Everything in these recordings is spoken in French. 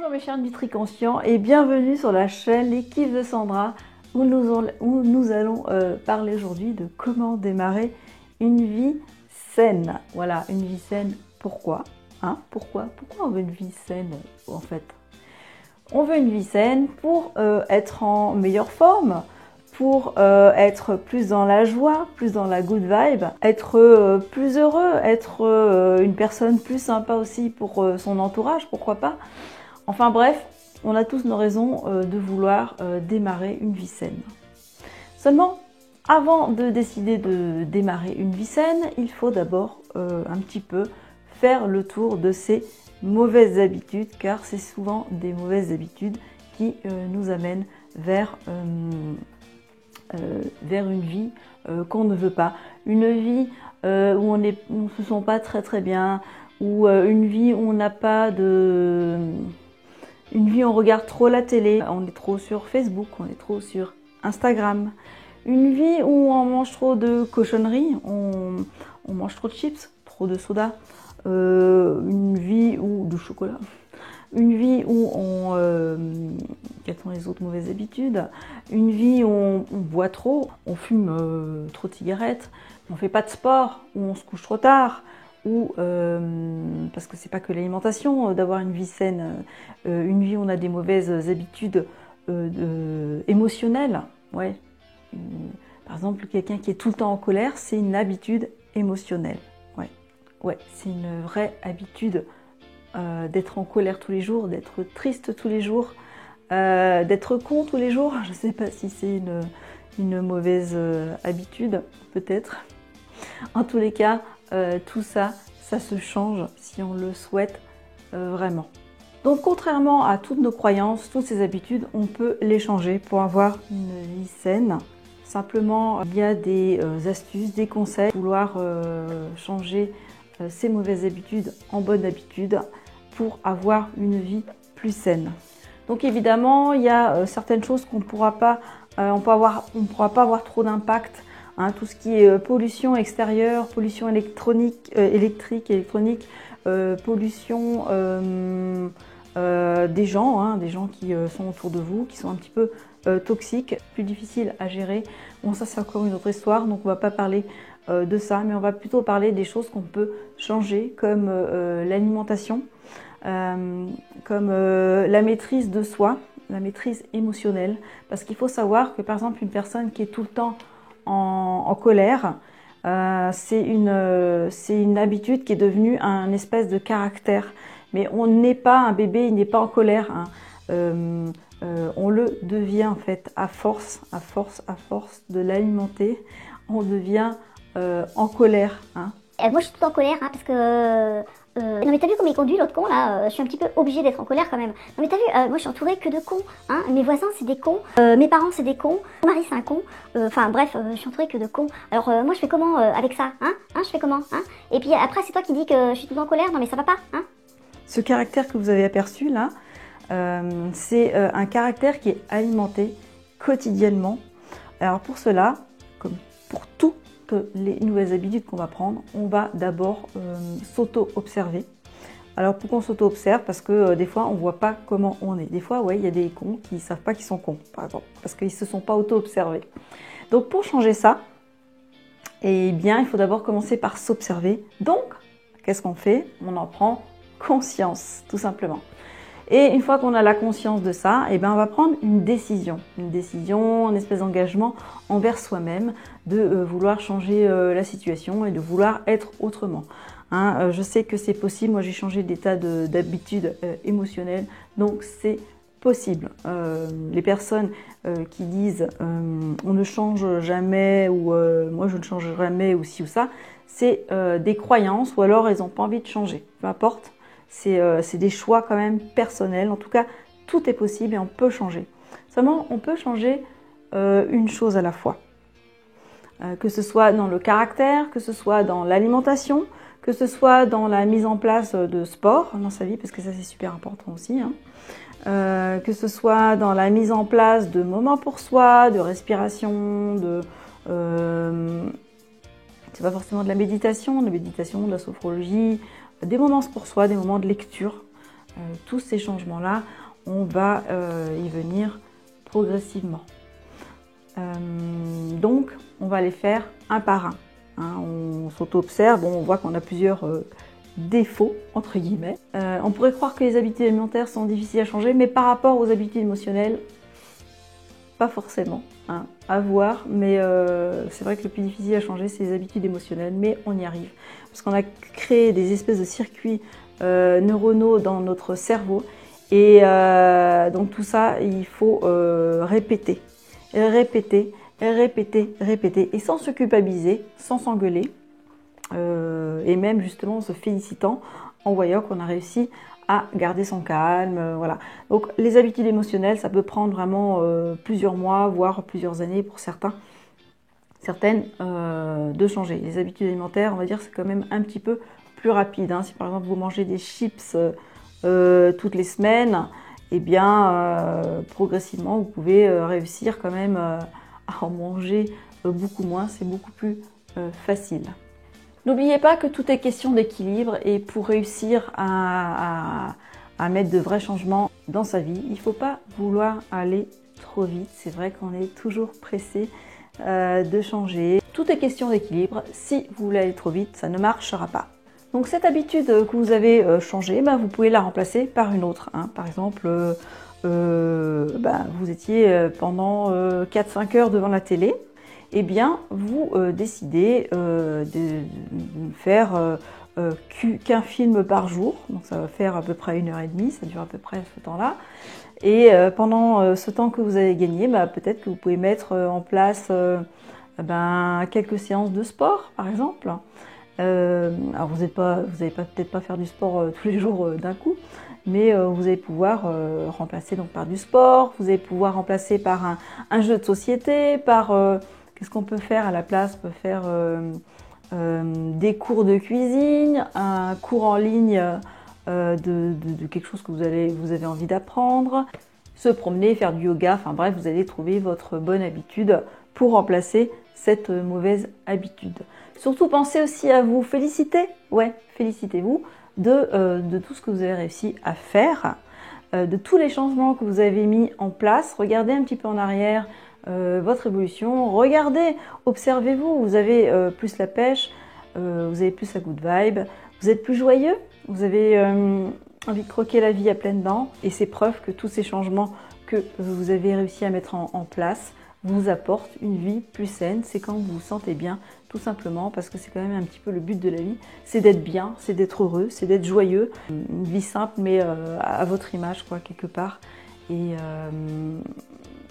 Bonjour mes chers NutriConscients et bienvenue sur la chaîne Les Kiffs de Sandra où nous allons parler aujourd'hui de comment démarrer une vie saine. Voilà, une vie saine, pourquoi Pourquoi on veut une vie saine en fait? On veut une vie saine pour être en meilleure forme, pour être plus dans la joie, plus dans la good vibe, être plus heureux, être une personne plus sympa aussi pour son entourage, pourquoi pas. Enfin bref, on a tous nos raisons de vouloir démarrer une vie saine. Seulement, avant de décider de démarrer une vie saine, il faut d'abord un petit peu faire le tour de ces mauvaises habitudes, car c'est souvent des mauvaises habitudes qui nous amènent vers une vie qu'on ne veut pas, une vie où on ne se sent pas très bien, ou une vie où on n'a pas de... Une vie où on regarde trop la télé, on est trop sur Facebook, on est trop sur Instagram. Une vie où on mange trop de cochonneries, on mange trop de chips, trop de soda. Une vie où... de chocolat. Une vie où on... quelles sont les autres mauvaises habitudes? Une vie où on boit trop, on fume trop de cigarettes, on ne fait pas de sport, où on se couche trop tard, ou parce que c'est pas que l'alimentation d'avoir une vie saine, une vie où on a des mauvaises habitudes émotionnelles. Ouais. Par exemple, quelqu'un qui est tout le temps en colère, c'est une habitude émotionnelle. Ouais, c'est une vraie habitude d'être en colère tous les jours, d'être triste tous les jours, d'être con tous les jours. Je ne sais pas si c'est une mauvaise habitude, peut-être. En tous les cas, tout ça, ça se change si on le souhaite vraiment. Donc contrairement à toutes nos croyances, toutes ces habitudes, on peut les changer pour avoir une vie saine. Simplement, il y a des astuces, des conseils pour vouloir changer ces mauvaises habitudes en bonnes habitudes pour avoir une vie plus saine. Donc évidemment, il y a certaines choses qu'on ne pourra pas, on pourra pas avoir trop d'impact. Tout ce qui est pollution extérieure, pollution électrique, pollution des gens qui sont autour de vous, qui sont un petit peu toxiques, plus difficiles à gérer. Bon, ça c'est encore une autre histoire, donc on ne va pas parler de ça, mais on va plutôt parler des choses qu'on peut changer, comme l'alimentation, comme la maîtrise de soi, la maîtrise émotionnelle. Parce qu'il faut savoir que par exemple une personne qui est tout le temps en colère, c'est une habitude qui est devenue un espèce de caractère. Mais on n'est pas un bébé, il n'est pas en colère. On le devient en fait à force de l'alimenter, on devient en colère. Moi je suis tout le temps en colère parce que... non mais t'as vu comment il conduit l'autre con là, je suis un petit peu obligée d'être en colère quand même. Non mais t'as vu, moi je suis entourée que de cons, mes voisins c'est des cons, mes parents c'est des cons, mon mari c'est un con, enfin bref, je suis entourée que de cons. Alors moi je fais comment avec ça, je fais comment, Et puis après c'est toi qui dis que je suis tout le temps en colère, non mais ça va pas, Ce caractère que vous avez aperçu là, c'est un caractère qui est alimenté quotidiennement. Alors pour cela, comme pour toutes les nouvelles habitudes qu'on va prendre, on va d'abord s'auto-observer. Alors pourquoi on s'auto-observe? Parce que des fois on ne voit pas comment on est. Des fois, ouais, il y a des cons qui ne savent pas qu'ils sont cons, par exemple, parce qu'ils ne se sont pas auto-observés. Donc pour changer ça, eh bien, il faut d'abord commencer par s'observer. Donc, qu'est-ce qu'on fait? On en prend conscience, tout simplement. Et une fois qu'on a la conscience de ça, eh bien, on va prendre une décision, une espèce d'engagement envers soi-même, de vouloir changer la situation et de vouloir être autrement. Je sais que c'est possible, moi j'ai changé des tas d'habitudes émotionnelles, donc c'est possible. Les personnes qui disent on ne change jamais ou moi je ne change jamais ou ci ou ça, c'est des croyances ou alors elles n'ont pas envie de changer, peu importe. C'est des choix quand même personnels. En tout cas, tout est possible et on peut changer. Seulement, on peut changer une chose à la fois. Que ce soit dans le caractère, que ce soit dans l'alimentation, que ce soit dans la mise en place de sport dans sa vie, parce que ça c'est super important aussi. Que ce soit dans la mise en place de moments pour soi, de respiration, c'est pas forcément de la méditation, de la sophrologie, des moments pour soi, des moments de lecture, tous ces changements-là, on va y venir progressivement. Donc, on va les faire un par un. Hein, on s'auto-observe, on voit qu'on a plusieurs défauts, entre guillemets. On pourrait croire que les habitudes alimentaires sont difficiles à changer, mais par rapport aux habitudes émotionnelles, pas forcément. Hein, à voir, mais c'est vrai que le plus difficile à changer, c'est les habitudes émotionnelles, mais on y arrive. Parce qu'on a créé des espèces de circuits neuronaux dans notre cerveau, et donc tout ça, il faut répéter, répéter, répéter, répéter, et sans se culpabiliser, sans s'engueuler, et même justement en se félicitant en voyant qu'on a réussi à garder son calme, voilà. Donc les habitudes émotionnelles, ça peut prendre vraiment plusieurs mois, voire plusieurs années pour certaines de changer. Les habitudes alimentaires, on va dire, c'est quand même un petit peu plus rapide. Hein. Si par exemple vous mangez des chips toutes les semaines, eh bien progressivement vous pouvez réussir quand même à en manger beaucoup moins, c'est beaucoup plus facile. N'oubliez pas que tout est question d'équilibre, et pour réussir à mettre de vrais changements dans sa vie, il ne faut pas vouloir aller trop vite. C'est vrai qu'on est toujours pressé de changer. Tout est question d'équilibre. Si vous voulez aller trop vite, ça ne marchera pas. Donc cette habitude que vous avez changée, vous pouvez la remplacer par une autre. Hein. Par exemple, vous étiez pendant 4-5 heures devant la télé. Eh bien, vous décidez de faire qu'un film par jour. Donc ça va faire à peu près 1h30, ça dure à peu près ce temps-là. Et pendant ce temps que vous avez gagné, peut-être que vous pouvez mettre en place quelques séances de sport, par exemple. Alors vous n'allez peut-être pas faire du sport tous les jours d'un coup, mais vous allez pouvoir remplacer donc par du sport, vous allez pouvoir remplacer par un jeu de société, par... Qu'est-ce qu'on peut faire à la place? On peut faire des cours de cuisine, un cours en ligne de quelque chose que vous avez envie d'apprendre, se promener, faire du yoga, enfin bref, vous allez trouver votre bonne habitude pour remplacer cette mauvaise habitude. Surtout pensez aussi à vous féliciter, félicitez-vous de tout ce que vous avez réussi à faire, de tous les changements que vous avez mis en place. Regardez un petit peu en arrière votre évolution, regardez, observez-vous, vous avez plus la pêche, vous avez plus la good vibe, vous êtes plus joyeux, vous avez envie de croquer la vie à pleines dents, et c'est preuve que tous ces changements que vous avez réussi à mettre en place vous apportent une vie plus saine. C'est quand vous vous sentez bien, tout simplement, parce que c'est quand même un petit peu le but de la vie, c'est d'être bien, c'est d'être heureux, c'est d'être joyeux, une vie simple mais à votre image quelque part. Et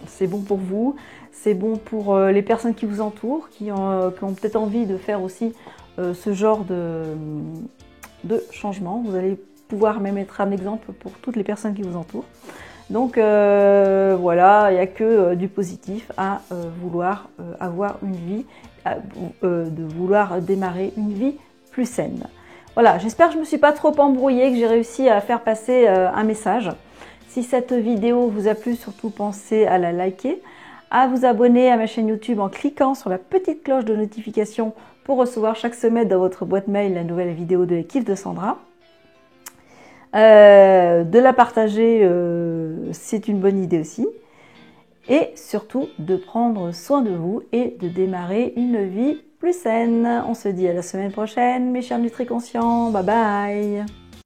c'est bon pour vous, c'est bon pour les personnes qui vous entourent, qui ont peut-être envie de faire aussi ce genre de changement. Vous allez pouvoir même être un exemple pour toutes les personnes qui vous entourent. Donc voilà, il n'y a que du positif à vouloir avoir une vie, de vouloir démarrer une vie plus saine. Voilà, j'espère que je ne me suis pas trop embrouillée, que j'ai réussi à faire passer un message. Si cette vidéo vous a plu, surtout pensez à la liker, à vous abonner à ma chaîne YouTube en cliquant sur la petite cloche de notification pour recevoir chaque semaine dans votre boîte mail la nouvelle vidéo de l'équipe de Sandra. De la partager, c'est une bonne idée aussi. Et surtout de prendre soin de vous et de démarrer une vie plus saine. On se dit à la semaine prochaine, mes chers NutriConscients. Bye bye!